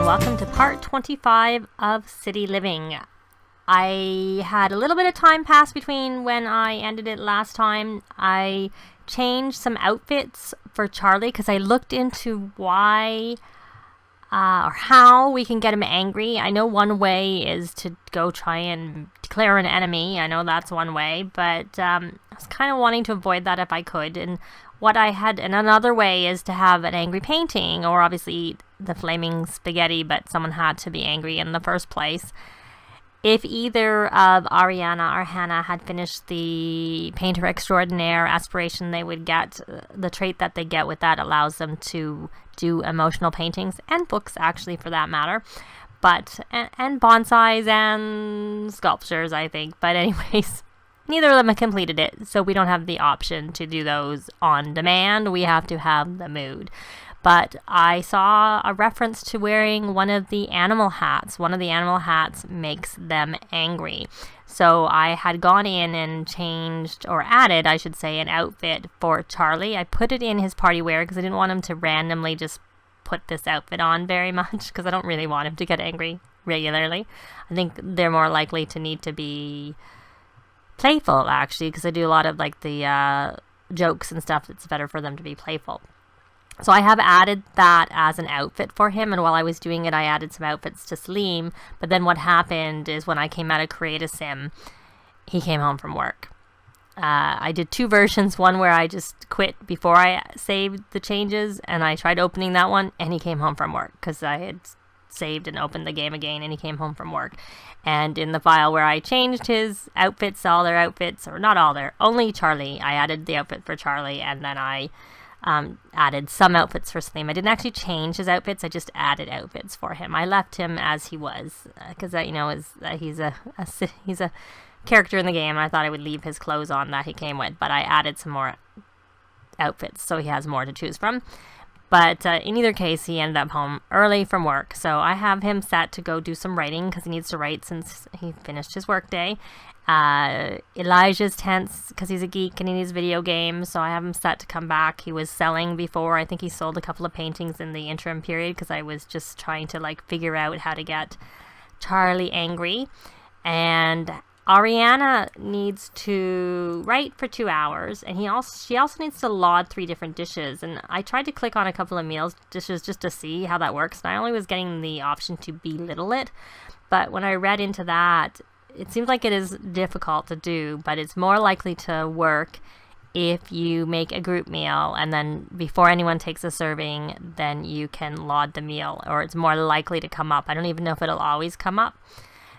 welcome to part 25 of City Living. I had a little bit of time pass between when I ended it last time. I changed some outfits for Charlie because I looked into why or how we can get him angry. I know one way is to go try and declare an enemy. I know that's one way, but I was kind of wanting to avoid that if I could. And another way is to have an angry painting, or obviously eat the flaming spaghetti, but someone had to be angry in the first place. If either of Ariana or Hannah had finished the Painter Extraordinaire aspiration, they would get the trait that they get with that allows them to do emotional paintings, and books actually for that matter, but and bonsais and sculptures, I think. But anyways, neither of them have completed it, so we don't have the option to do those on demand. We have to have the mood. But I saw a reference to wearing one of the animal hats. One of the animal hats makes them angry. So I had gone in and changed, or added, I should say, an outfit for Charlie. I put it in his party wear because I didn't want him to randomly just put this outfit on very much, because I don't really want him to get angry regularly. I think they're more likely to need to be playful, actually, because I do a lot of like the jokes and stuff. It's better for them to be playful. So I have added that as an outfit for him, and while I was doing it, I added some outfits to Saleem. But then what happened is when I came out of Create a Sim, he came home from work. I did two versions, one where I just quit before I saved the changes, and I tried opening that one, and he came home from work because I had saved and opened the game again, and he came home from work. And in the file where I changed his outfits, all their outfits, or not all their, only Charlie, I added the outfit for Charlie, and then I added some outfits for Saleem. I didn't actually change his outfits, I just added outfits for him. I left him as he was, because he's a character in the game, and I thought I would leave his clothes on that he came with, but I added some more outfits so he has more to choose from. But in either case, he ended up home early from work, so I have him set to go do some writing because he needs to write since he finished his work day. Elijah's tense because he's a geek and he needs video games, so I have him set to come back. He was selling before. I think he sold a couple of paintings in the interim period because I was just trying to figure out how to get Charlie angry. And Ariana needs to write for 2 hours, and she also needs to laud 3 different dishes. And I tried to click on a couple of meals dishes just to see how that works, and I only was getting the option to belittle it. But when I read into that, it seems like it is difficult to do, but it's more likely to work if you make a group meal, and then before anyone takes a serving, then you can laud the meal, or it's more likely to come up. I don't even know if it'll always come up.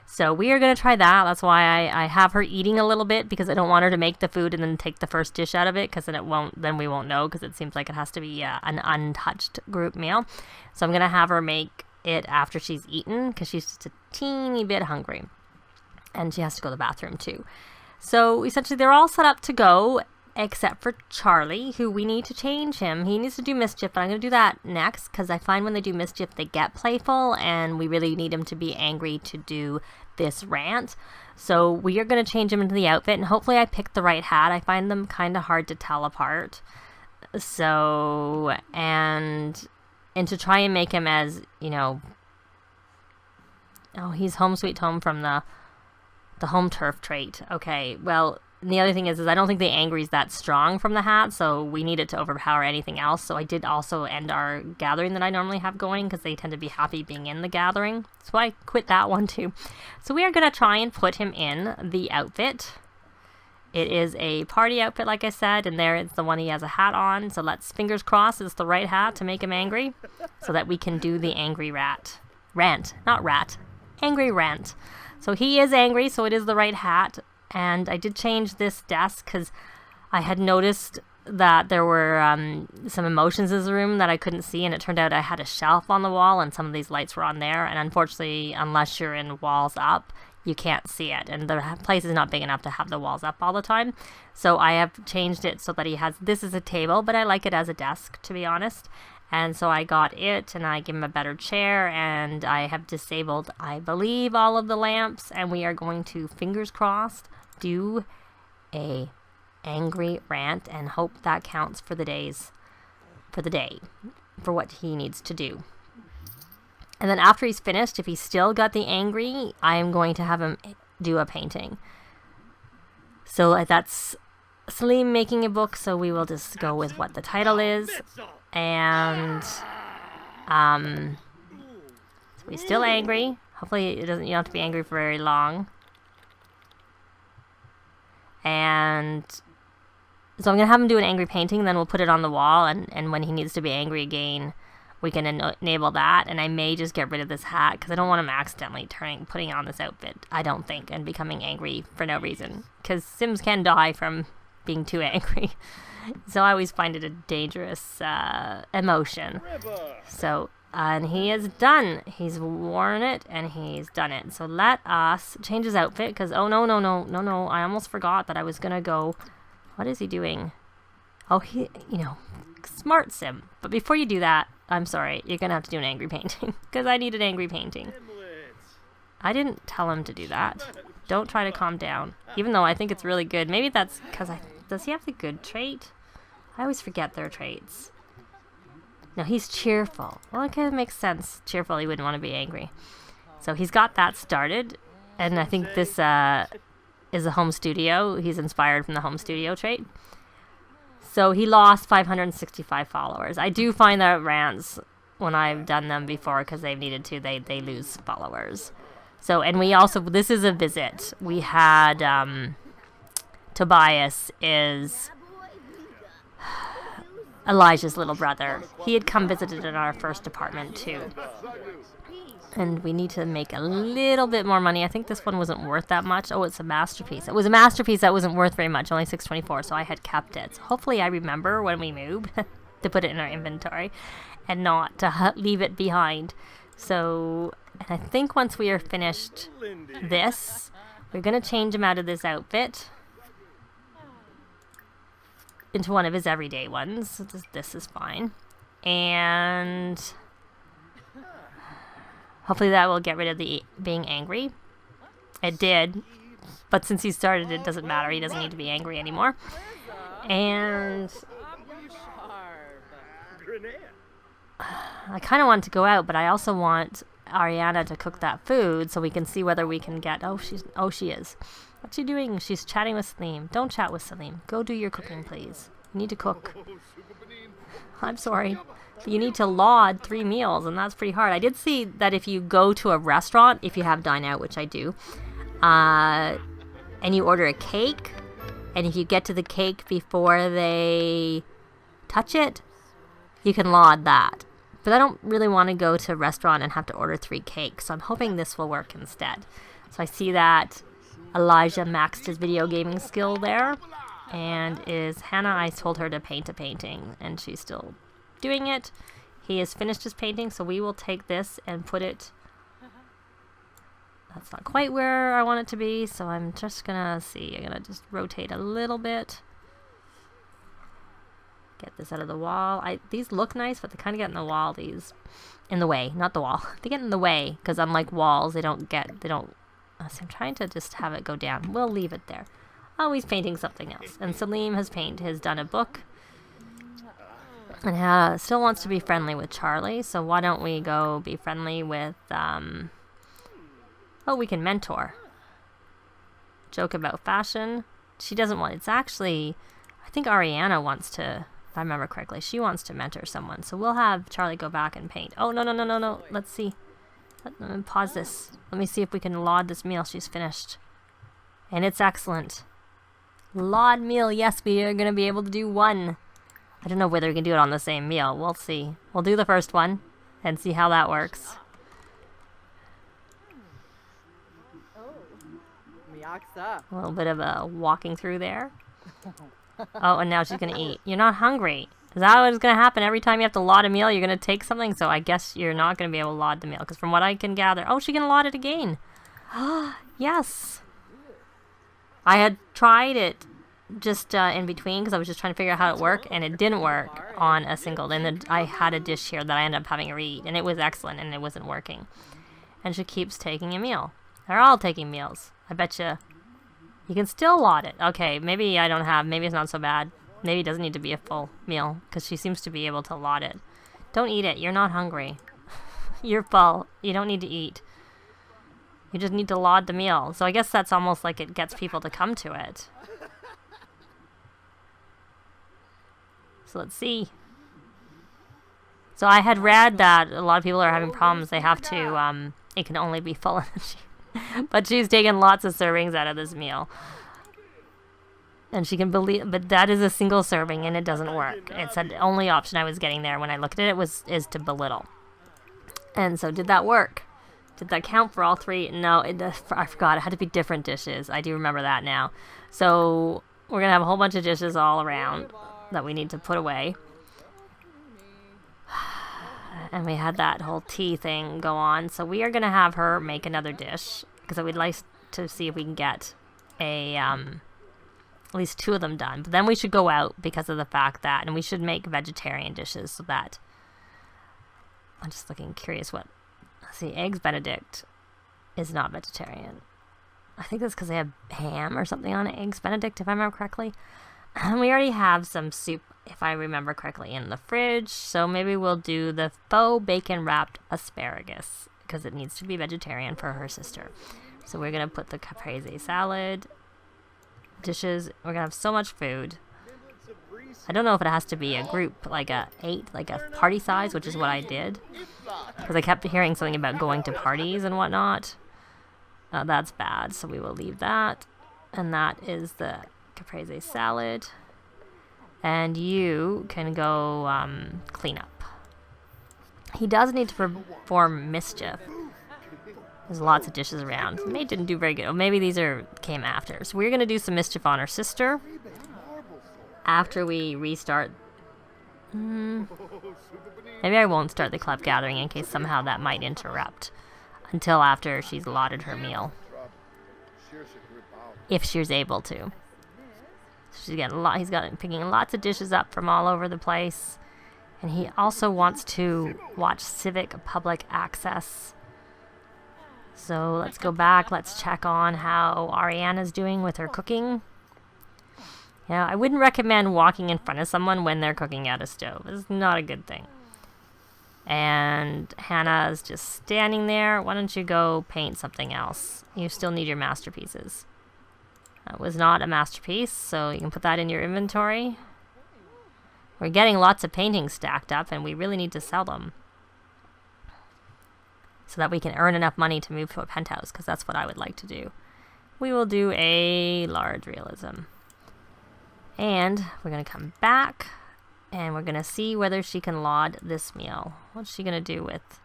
So we are going to try that. That's why I have her eating a little bit, because I don't want her to make the food and then take the first dish out of it, because then we won't know, because it seems like it has to be an untouched group meal. So I'm going to have her make it after she's eaten, because she's just a teeny bit hungry. And she has to go to the bathroom too. So essentially they're all set up to go, except for Charlie, who we need to change him. He needs to do mischief, but I'm going to do that next, because I find when they do mischief, they get playful, and we really need him to be angry to do this rant. So we are going to change him into the outfit, and hopefully I picked the right hat. I find them kind of hard to tell apart. So, and to try and make him as, he's home sweet home from the home turf trait. Okay, well, the other thing is I don't think the angry is that strong from the hat, so we need it to overpower anything else. So I did also end our gathering that I normally have going, because they tend to be happy being in the gathering. So I quit that one too. So we are going to try and put him in the outfit. It is a party outfit, like I said, and there it's the one he has a hat on. So let's fingers crossed it's the right hat to make him angry, so that we can do the angry rant, not rat, angry rant. So he is angry, so it is the right hat. And I did change this desk because I had noticed that there were some emotions in the room that I couldn't see, and it turned out I had a shelf on the wall and some of these lights were on there, and unfortunately, unless you're in walls up, you can't see it, and the place is not big enough to have the walls up all the time. So I have changed it so that he has, this is a table, but I like it as a desk, to be honest. And so I got it, and I give him a better chair, and I have disabled, I believe, all of the lamps, and we are going to, fingers crossed, do a angry rant and hope that counts for the day, for what he needs to do. And then after he's finished, if he's still got the angry, I am going to have him do a painting. So that's Salim making a book, so we will just go with what the title is. And so he's still angry. Hopefully you don't have to be angry for very long. And so I'm going to have him do an angry painting, then we'll put it on the wall, and when he needs to be angry again, we can enable that. And I may just get rid of this hat, because I don't want him accidentally putting on this outfit, I don't think, and becoming angry for no reason. Because Sims can die from being too angry. So I always find it a dangerous emotion. So, and he is done. He's worn it, and he's done it. So let us change his outfit, because, oh, no, I almost forgot that I was going to go... What is he doing? Oh, he, smart Sim. But before you do that, I'm sorry, you're going to have to do an angry painting, because I need an angry painting. I didn't tell him to do that. Don't try to calm down, even though I think it's really good. Maybe that's because does he have the good trait? I always forget their traits. No, he's cheerful. Well, okay, that makes sense. Cheerful, he wouldn't want to be angry. So he's got that started, and I think this is a home studio. He's inspired from the home studio trait. So he lost 565 followers. I do find that rants, when I've done them before, because they've needed to, they lose followers. So, and we also, this is a visit. We had, Tobias is Elijah's little brother. He had come visited in our first apartment too. And we need to make a little bit more money. I think this one wasn't worth that much. Oh, it's a masterpiece. It was a masterpiece that wasn't worth very much, only $6.24, so I had kept it. So hopefully I remember when we move to put it in our inventory and not to leave it behind. So, and I think once we are finished this, we're going to change him out of this outfit into one of his everyday ones. So this is fine. And... hopefully that will get rid of the being angry. It did. But since he started, it doesn't matter. He doesn't need to be angry anymore. And I kind of want to go out, but I also want Ariana to cook that food so we can see whether we can get... she is. What's she doing? She's chatting with Salim. Don't chat with Salim. Go do your cooking, please. You need to cook. I'm sorry. You need to laud 3 meals, and that's pretty hard. I did see that if you go to a restaurant, if you have dine out, which I do, and you order a cake, and if you get to the cake before they touch it, you can laud that. But I don't really want to go to a restaurant and have to order 3 cakes, so I'm hoping this will work instead. So I see that Elijah maxed his video gaming skill there, and Hannah, I told her to paint a painting, and she's still doing it. He has finished his painting, so we will take this and put it... That's not quite where I want it to be, so I'm just gonna see. I'm gonna just rotate a little bit. Get this out of the wall. These look nice, but they kind of get in the wall, these. In the way, not the wall. They get in the way, because unlike walls, they don't... So I'm trying to just have it go down. We'll leave it there. Oh, he's painting something else. And Salim has done a book. And Hannah still wants to be friendly with Charlie, so why don't we go be friendly with, we can mentor. Joke about fashion. She doesn't want... It's actually... I think Ariana wants to... If I remember correctly, she wants to mentor someone. So we'll have Charlie go back and paint. Oh, no. Let's see. Let me pause this. Let me see if we can laud this meal she's finished. And it's excellent. Laud meal. Yes, we are going to be able to do 1. I don't know whether we can do it on the same meal. We'll see. We'll do the first one and see how that works. A little bit of a walking through there. Oh, and now she's going to eat. You're not hungry. Is that what's going to happen? Every time you have to laud a meal, you're going to take something? So I guess you're not going to be able to laud the meal. Because from what I can gather... Oh, she's going to laud it again. Yes. I had tried it just in between because I was just trying to figure out how it worked, and it didn't work on a single. And then I had a dish here that I ended up having to read, and it was excellent, and it wasn't working. And she keeps taking a meal. They're all taking meals. I bet you can still laud it. Okay, maybe maybe it's not so bad. Maybe it doesn't need to be a full meal because she seems to be able to laud it. Don't eat it. You're not hungry. You're full. You don't need to eat. You just need to laud the meal. So I guess that's almost like it gets people to come to it. So let's see. So I had read that a lot of people are having problems. They have to, it can only be full energy. But she's taken lots of servings out of this meal. And she can believe, but that is a single serving and it doesn't work. It said the only option I was getting there when I looked at it is to belittle. And so did that work? Did that count for all three? No, I forgot. It had to be different dishes. I do remember that now. So we're going to have a whole bunch of dishes all around that we need to put away. And we had that whole tea thing go on. So we are going to have her make another dish because we'd like to see if we can get at least 2 of them done. But then we should go out because of the fact that, and we should make vegetarian dishes so that, I'm just looking curious what, see, Eggs Benedict is not vegetarian. I think that's because they have ham or something on it, Eggs Benedict, if I remember correctly. And we already have some soup, if I remember correctly, in the fridge. So maybe we'll do the faux bacon wrapped asparagus because it needs to be vegetarian for her sister. So we're going to put the caprese salad dishes. We're going to have so much food. I don't know if it has to be a group, like a party size, which is what I did. Because I kept hearing something about going to parties and whatnot. That's bad, so we will leave that. And that is the caprese salad. And you can go clean up. He does need to perform mischief. There's lots of dishes around. May didn't do very good. Oh, maybe these came after. So we're going to do some mischief on her sister. After we restart. Maybe I won't start the club gathering in case somehow that might interrupt. Until after she's lauded her meal. If she's able to. She's got he's picking lots of dishes up from all over the place. And he also wants to watch civic public access. So let's go back. Let's check on how Ariana's doing with her cooking. Yeah, I wouldn't recommend walking in front of someone when they're cooking at a stove. It's not a good thing. And Hannah's just standing there. Why don't you go paint something else? You still need your masterpieces. That was not a masterpiece, so you can put that in your inventory. We're getting lots of paintings stacked up, and we really need to sell them. So that we can earn enough money to move to a penthouse, because that's what I would like to do. We will do a large realism. And we're going to come back, and we're going to see whether she can laud this meal. What's she going to do with...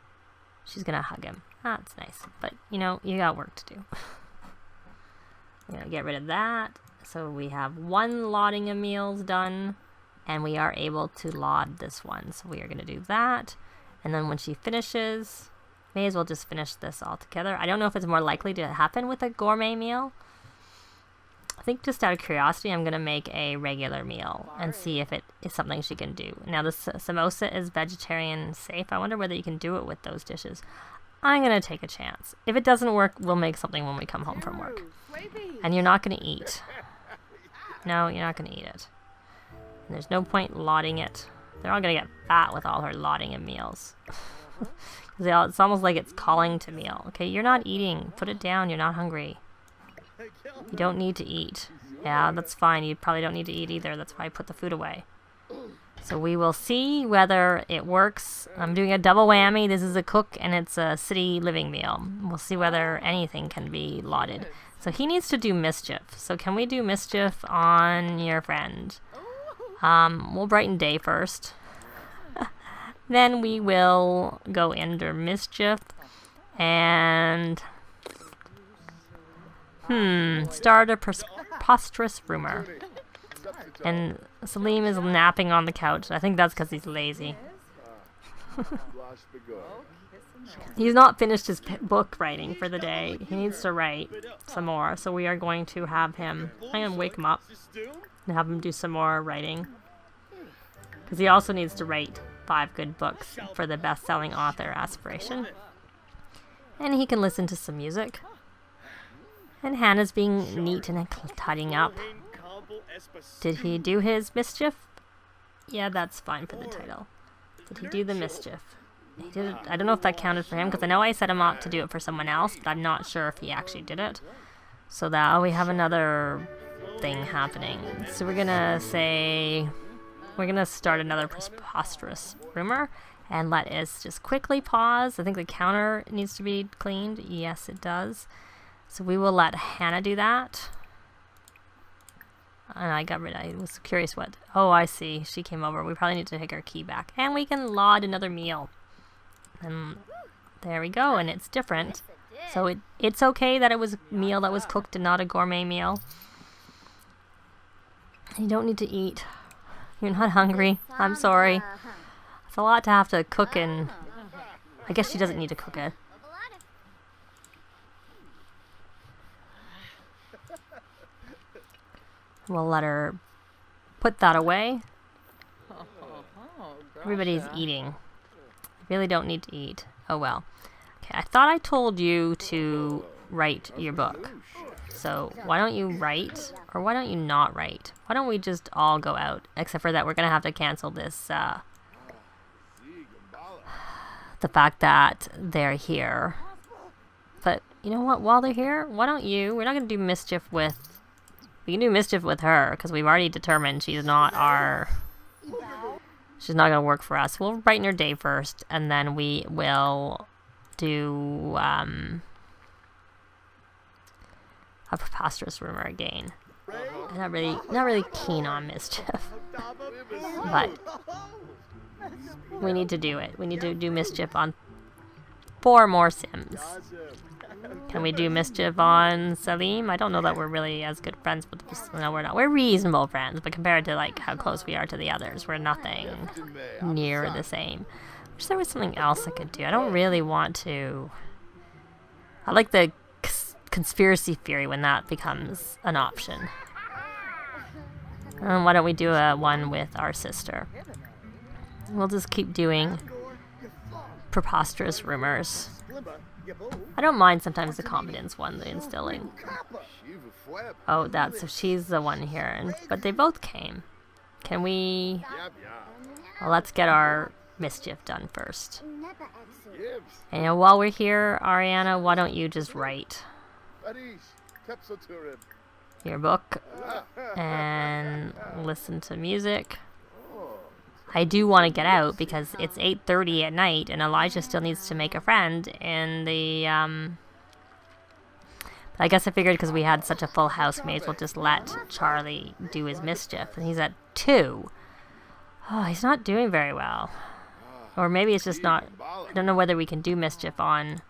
She's going to hug him. That's nice. But, you know, you got work to do. We're going to get rid of that. So we have 1 lauding of meals done, and we are able to laud this one. So we are going to do that. And then when she finishes... May as well just finish this all together. I don't know if it's more likely to happen with a gourmet meal. I think just out of curiosity, I'm going to make a regular meal and see if it is something she can do. Now, the samosa is vegetarian safe. I wonder whether you can do it with those dishes. I'm going to take a chance. If it doesn't work, we'll make something when we come home from work. And you're not going to eat. No, you're not going to eat it. And there's no point lauding it. They're all going to get fat with all her lauding of meals. It's almost like it's calling to meal. Okay, you're not eating. Put it down. You're not hungry. You don't need to eat. Yeah, that's fine. You probably don't need to eat either. That's why I put the food away. So we will see whether it works. I'm doing a double whammy. This is a cook and it's a city living meal. We'll see whether anything can be lauded. So he needs to do mischief. So can we do mischief on your friend? We'll brighten day first. Then we will go under mischief and start a preposterous rumor. And Salim is napping on the couch. I think that's because he's lazy. He's not finished his book writing for the day. He needs to write some more. So we are going to have him, I'm going to wake him up and have him do some more writing. Because he also needs to write 5 good books for the best-selling author aspiration. And he can listen to some music. And Hannah's being neat and tidying up. Did he do his mischief? Yeah, that's fine for the title. Did he do the mischief? he did it. I don't know if that counted for him, because I know I set him up to do it for someone else, but I'm not sure if he actually did it. So that we have another thing happening. So we're gonna start another preposterous rumor, and let us just quickly pause. I think the counter needs to be cleaned. Yes, it does. So we will let Hannah do that. And I was curious what. Oh, I see. She came over. We probably need to take our key back. And we can laud another meal. And there we go. And it's different. So it's okay that it was a meal that was cooked and not a gourmet meal. You don't need to eat. You're not hungry. I'm sorry. It's a lot to have to cook, and I guess she doesn't need to cook it. We'll let her put that away. Everybody's eating. I really don't need to eat. Oh well. Okay, I thought I told you to write your book. So why don't you write, or why don't you not write? Why don't we just all go out? Except for that we're going to have to cancel this, the fact that they're here. But you know what, while they're here, why don't you, we're not going to do mischief with, we can do mischief with her, because we've already determined she's not going to work for us. We'll brighten her day first, and then we will do a preposterous rumor again. I'm not really keen on mischief, but we need to do it. We need to do mischief on 4 more Sims. Can we do mischief on Salim? I don't know that we're really as good friends with this. No, we're not. We're reasonable friends, but compared to like how close we are to the others, we're nothing near the same. Wish there was something else I could do. I don't really want to. I like the conspiracy theory when that becomes an option. Why don't we do one with our sister? We'll just keep doing preposterous rumors. I don't mind sometimes the confidence one, the instilling. Oh, so she's the one here. But they both came. Can we... Well, let's get our mischief done first. And while we're here, Ariana, why don't you just write your book and listen to music. I do want to get out because it's 8:30 at night and Elijah still needs to make a friend in the I guess I figured because we had such a full house, we may as well just let Charlie do his mischief. And he's at 2. Oh, he's not doing very well. Or maybe it's just not... I don't know whether we can do mischief on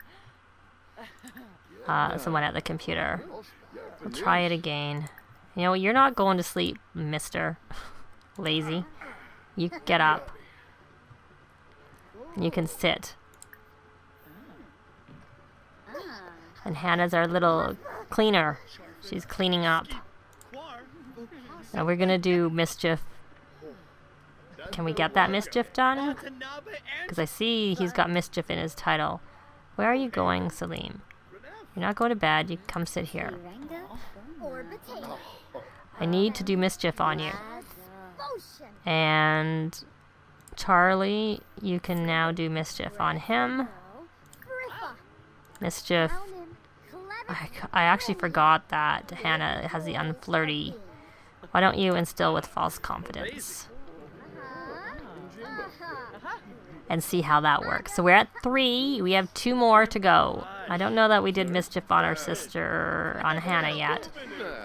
someone at the computer. We'll try it again. You know, you're not going to sleep, mister. Lazy. You get up. You can sit. And Hannah's our little cleaner. She's cleaning up. Now we're gonna do mischief. Can we get that mischief done? Because I see he's got mischief in his title. Where are you going, Salim? You're not going to bed. You come sit here. I need to do mischief on you. And Charlie, you can now do mischief on him. Mischief. I actually forgot that Hannah has the unflirty. Why don't you instill with false confidence? And see how that works. So we're at 3. We have 2 more to go. I don't know that we did mischief on our sister, on Hannah yet.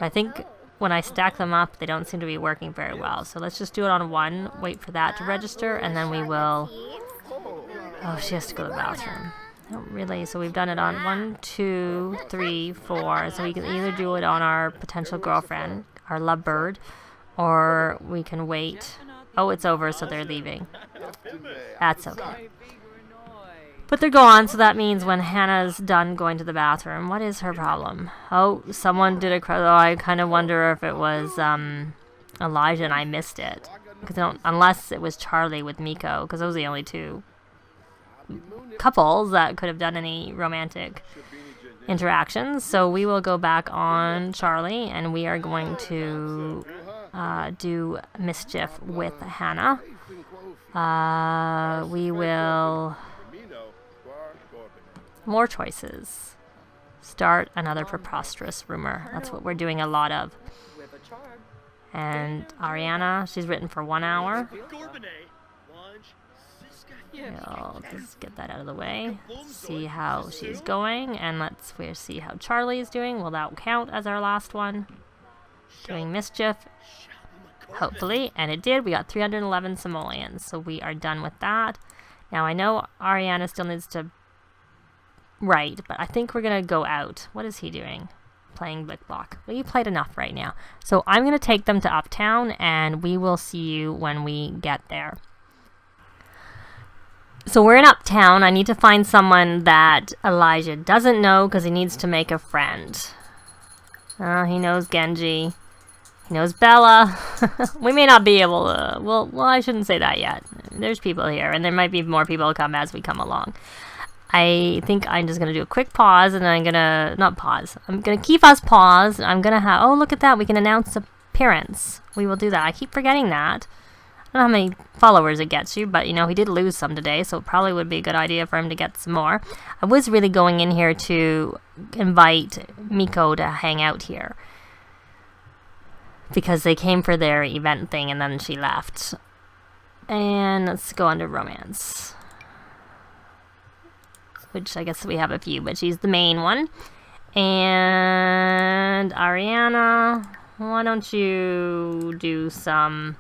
I think when I stack them up, they don't seem to be working very well. So let's just do it on 1. Wait for that to register, and then we will... Oh, she has to go to the bathroom. I don't really. So we've done it on 1, 2, 3, 4. So we can either do it on our potential girlfriend, our lovebird, or we can wait. Oh, it's over, so they're leaving. That's okay. But they're gone, so that means when Hannah's done going to the bathroom, what is her problem? Oh, someone did a... Oh, I kind of wonder if it was Elijah and I missed it. Unless it was Charlie with Miko, because those are the only 2 couples that could have done any romantic interactions. So we will go back on Charlie, and we are going to do mischief with Hannah. We will More choices. Start another preposterous rumor. That's what we're doing a lot of. And Ariana, she's written for 1 hour. I'll just get that out of the way. See how she's going, and let's see how Charlie is doing. Will that count as our last one? Doing mischief. Hopefully, and it did. We got 311 simoleons, so we are done with that. Now I know Ariana still needs to write, but I think we're gonna go out. What is he doing? Playing Blick Block. Well, you played enough right now. So I'm gonna take them to Uptown, and we will see you when we get there. So we're in Uptown. I need to find someone that Elijah doesn't know because he needs to make a friend. He knows Genji. He knows Bella. We may not be able to... Well, I shouldn't say that yet. There's people here, and there might be more people come as we come along. I think I'm just going to do a quick pause, and I'm going to... Not pause. I'm going to keep us pause. I'm going to have... Oh, look at that. We can announce appearance. We will do that. I keep forgetting that. I don't know how many followers it gets you, but, you know, he did lose some today, so it probably would be a good idea for him to get some more. I was really going in here to invite Miko to hang out here, because they came for their event thing, and then she left. And let's go under romance, which I guess we have a few, but she's the main one. And Ariana, why don't you do some...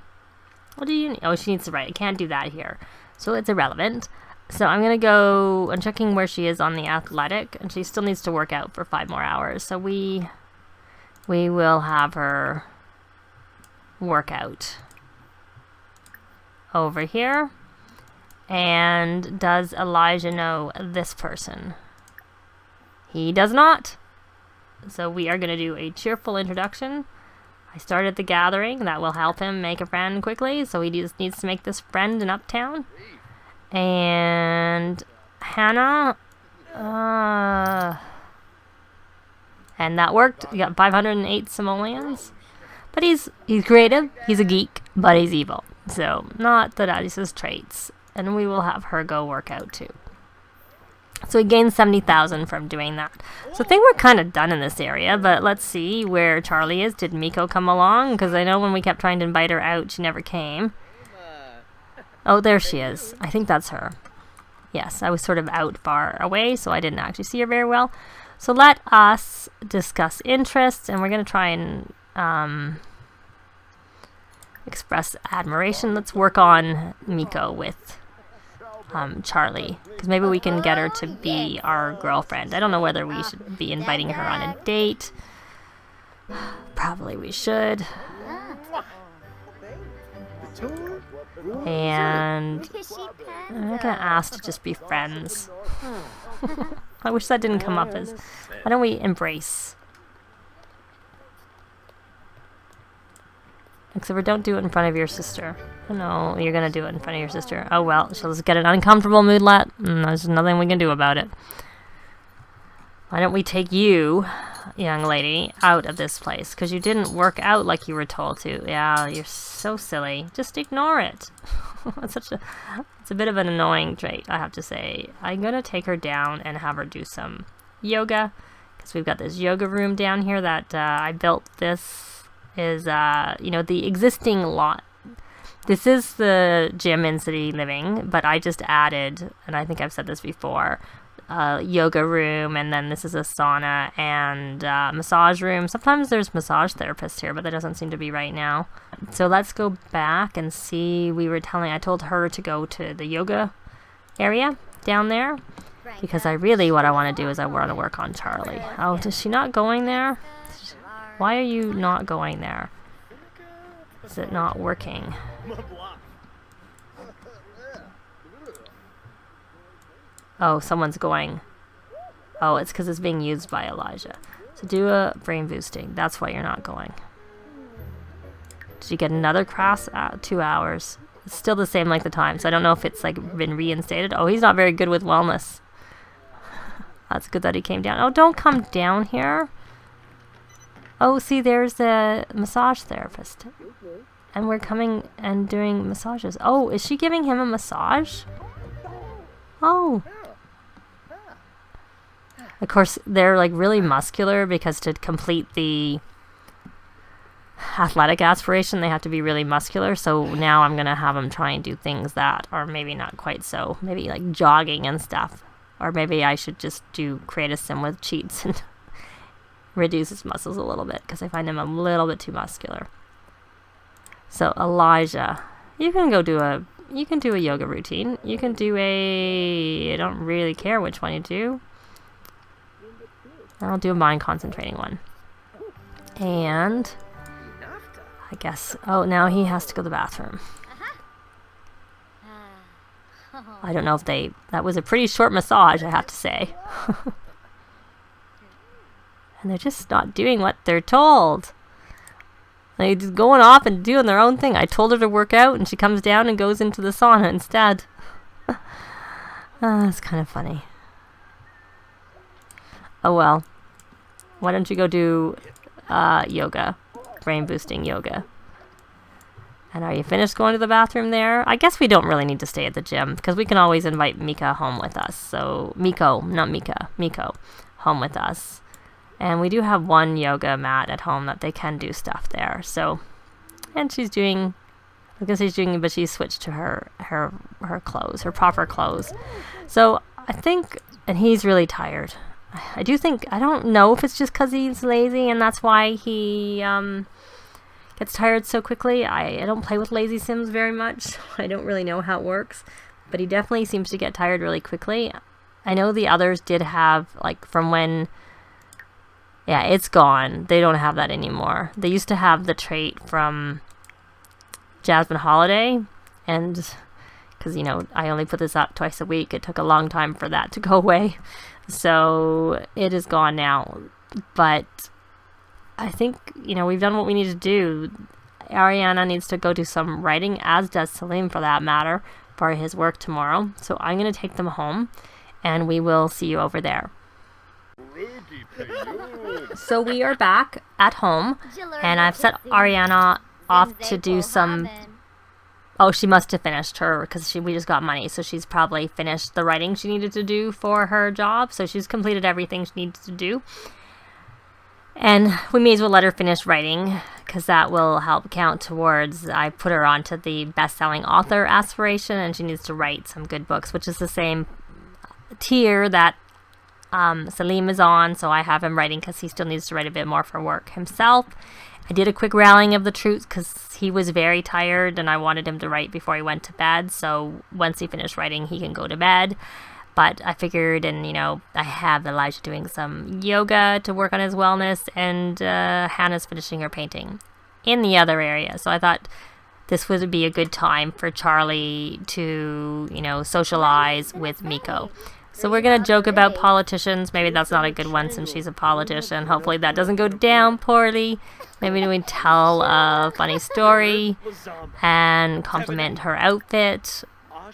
What do you need? Oh, she needs to write. I can't do that here, so it's irrelevant. So I'm gonna go... I'm checking where she is on the athletic, and she still needs to work out for 5 more hours. So we will have her work out over here. And does Elijah know this person? He does not. So we are gonna do a cheerful introduction. I started the gathering. That will help him make a friend quickly. So he just needs to make this friend in Uptown. And Hannah. And that worked. We got 508 simoleons. But he's creative. He's a geek. But he's evil. So not that that is his traits. And we will have her go work out too. So we gained 70,000 from doing that. So I think we're kind of done in this area, but let's see where Charlie is. Did Miko come along? Because I know when we kept trying to invite her out, she never came. Oh, there she is. I think that's her. Yes, I was sort of out far away, so I didn't actually see her very well. So let us discuss interests, and we're going to try and express admiration. Let's work on Miko with Charlie, because maybe we can get her to be our girlfriend. I don't know whether we should be inviting her on a date. Probably we should. And I'm not gonna ask to just be friends. I wish that didn't come up as... Why don't we embrace? Except for don't do it in front of your sister. No, you're gonna do it in front of your sister. Oh well, she'll just get an uncomfortable moodlet. There's nothing we can do about it. Why don't we take you, young lady, out of this place? Because you didn't work out like you were told to. Yeah, you're so silly. Just ignore it. It's a bit of an annoying trait, I have to say. I'm gonna take her down and have her do some yoga. Because we've got this yoga room down here that I built. This is, you know, the existing lot. This is the gym in City Living, but I just added, and I think I've said this before, yoga room, and then this is a sauna and massage room. Sometimes there's massage therapists here, but that doesn't seem to be right now. So let's go back and see. I told her to go to the yoga area down there, because what I want to do is I want to work on Charlie. Oh, is she not going there? Why are you not going there? Is it not working? Oh, someone's going. Oh, it's because it's being used by Elijah. So do a brain boosting. That's why you're not going. Did you get another class? 2 hours. It's still the same like the time, so I don't know if it's like been reinstated. Oh, he's not very good with wellness. That's good that he came down. Oh, don't come down here. Oh, see, there's the massage therapist. And we're coming and doing massages. Oh, is she giving him a massage? Oh. Of course, they're like really muscular because to complete the athletic aspiration, they have to be really muscular. So now I'm going to have them try and do things that are maybe not quite so. Maybe like jogging and stuff. Or maybe I should just create a sim with cheats and reduce his muscles a little bit because I find him a little bit too muscular. So Elijah, you can do a yoga routine. You can do I don't really care which one you do. I'll do a mind concentrating one. And I guess, oh, now he has to go to the bathroom. I don't know if that was a pretty short massage, I have to say. And they're just not doing what they're told. They're just going off and doing their own thing. I told her to work out, and she comes down and goes into the sauna instead. It's kind of funny. Oh well. Why don't you go do yoga? Brain boosting yoga. And are you finished going to the bathroom there? I guess we don't really need to stay at the gym because we can always invite Mika home with us. So Miko, home with us. And we do have one yoga mat at home that they can do stuff there. So, and she's doing, but she's switched to her clothes, her proper clothes. So I think, and he's really tired. I don't know if it's just because he's lazy and that's why he gets tired so quickly. I don't play with lazy sims very much. I don't really know how it works, but he definitely seems to get tired really quickly. I know the others did have, like, from when, yeah, it's gone. They don't have that anymore. They used to have the trait from Jasmine Holiday, and because, you know, I only put this up twice a week, it took a long time for that to go away. So it is gone now. But I think, you know, we've done what we need to do. Ariana needs to go do some writing, as does Salim for that matter, for his work tomorrow. So I'm going to take them home, and we will see you over there. So we are back at home, and I've set Ariana off to do some... Oh, she must have finished her, because we just got money, so she's probably finished the writing she needed to do for her job. So she's completed everything she needs to do. And we may as well let her finish writing, because that will help count towards, I put her onto the best-selling author aspiration, and she needs to write some good books, which is the same tier that Salim is on, so I have him writing because he still needs to write a bit more for work himself. I did a quick rallying of the troops because he was very tired and I wanted him to write before he went to bed, so once he finished writing he can go to bed. But I figured, and you know, I have Elijah doing some yoga to work on his wellness, and Hannah's finishing her painting in the other area, so I thought this would be a good time for Charlie to, you know, socialize with Miko. So we're going to joke about politicians. Maybe that's not a good one since she's a politician. Hopefully that doesn't go down poorly. Maybe we tell a funny story and compliment her outfit.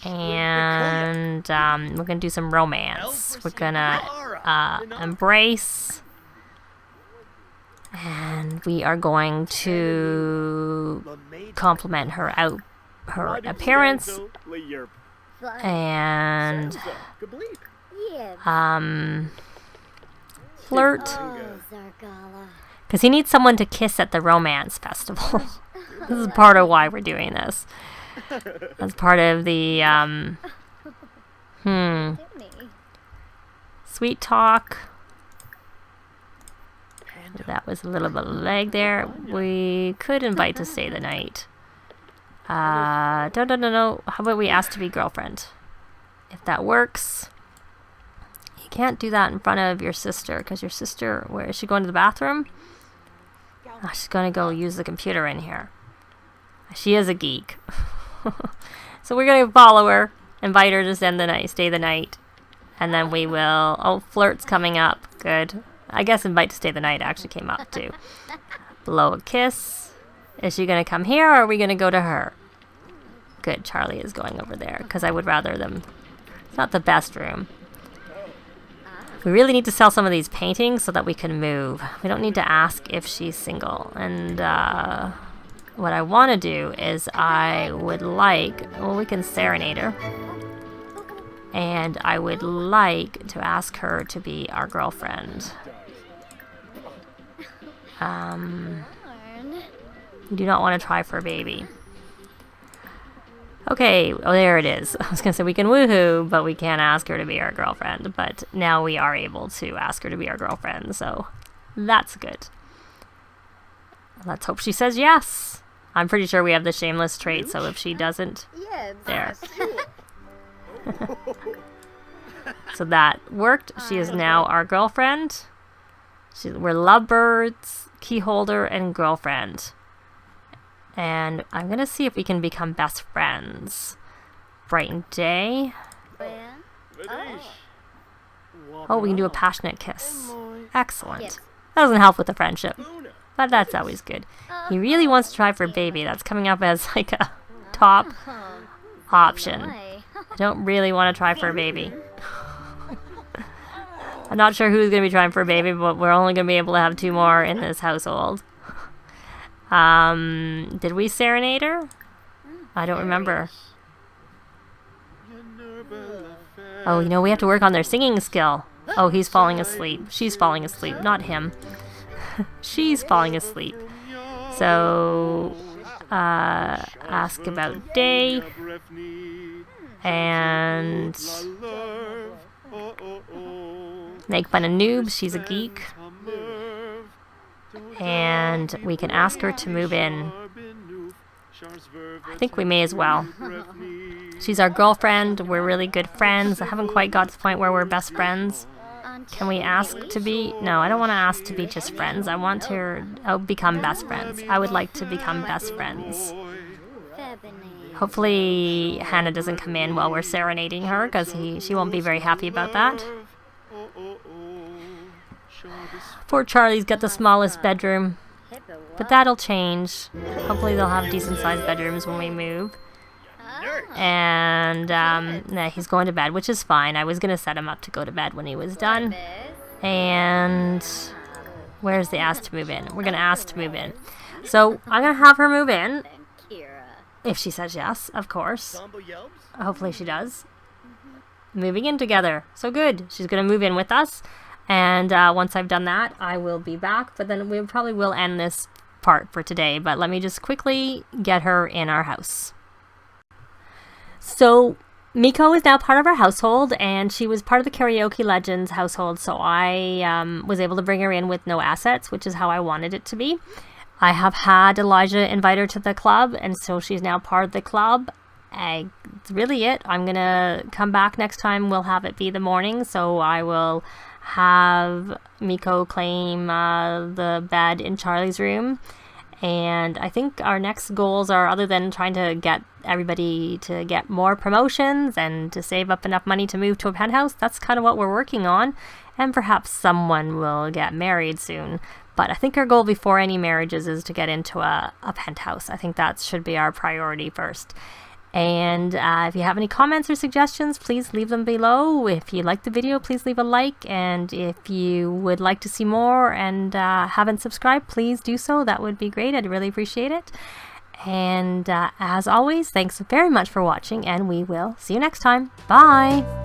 And we're going to do some romance. We're going to embrace. And we are going to compliment her appearance. And flirt, because he needs someone to kiss at the romance festival. This is part of why we're doing this. That's part of the sweet talk. That was a little bit of lag there. We could invite to stay the night. No. How about we ask to be girlfriend? If that works. You can't do that in front of your sister, because your sister, where is she going to the bathroom? Oh, she's going to go use the computer in here. She is a geek. So we're going to follow her, invite her to stay the night, and then we will... Oh, flirt's coming up. Good. I guess invite to stay the night actually came up too. Blow a kiss. Is she going to come here, or are we going to go to her? Good, Charlie is going over there, because I would rather them... It's not the best room. We really need to sell some of these paintings so that we can move. We don't need to ask if she's single. And what I want to do is I would like... Well, we can serenade her. And I would like to ask her to be our girlfriend. You do not want to try for a baby. Okay, oh, there it is. I was going to say we can woohoo, but we can't ask her to be our girlfriend. But now we are able to ask her to be our girlfriend, so that's good. Let's hope she says yes. I'm pretty sure we have the shameless trait, so if she doesn't, there. So that worked. She is now our girlfriend. We're lovebirds, key holder, and girlfriend. And I'm going to see if we can become best friends. Brighten day. Oh, we can do a passionate kiss. Excellent. That doesn't help with the friendship, but that's always good. He really wants to try for baby. That's coming up as like a top option. I don't really want to try for a baby. I'm not sure who's going to be trying for a baby, but we're only going to be able to have 2 more in this household. Did we serenade her? I don't remember. Oh, you know, we have to work on their singing skill. Oh, he's falling asleep. She's falling asleep, not him. She's falling asleep. So, ask about day. And make fun of noobs. She's a geek. And we can ask her to move in. I think we may as well. She's our girlfriend. We're really good friends. I haven't quite got to the point where we're best friends. Can we ask to be? No, I don't want to ask to be just friends. I want to become best friends. I would like to become best friends. Hopefully Hannah doesn't come in while we're serenading her, because she won't be very happy about that. Poor Charlie's got the smallest bedroom, but that'll change. Hopefully they'll have decent sized bedrooms when we move. And nah, he's going to bed, which is fine. I was going to set him up to go to bed when he was done. And where's the ask to move in? We're going to ask to move in. So I'm going to have her move in. If she says yes, of course. Hopefully she does. Moving in together. So good. She's going to move in with us. And once I've done that, I will be back. But then we probably will end this part for today. But let me just quickly get her in our house. So Miko is now part of our household, and she was part of the Karaoke Legends household. So I was able to bring her in with no assets, which is how I wanted it to be. I have had Elijah invite her to the club, and so she's now part of the club. That's really it. I'm going to come back next time. We'll have it be the morning, so I will have Miko claim the bed in Charlie's room. And I think our next goals are, other than trying to get everybody to get more promotions and to save up enough money to move to a penthouse, that's kind of what we're working on. And perhaps someone will get married soon. But I think our goal before any marriages is to get into a penthouse. I think that should be our priority first. And if you have any comments or suggestions, please leave them below. If you liked the video, please leave a like. And if you would like to see more and haven't subscribed, please do so. That would be great. I'd really appreciate it. And as always, thanks very much for watching, and we will see you next time. Bye!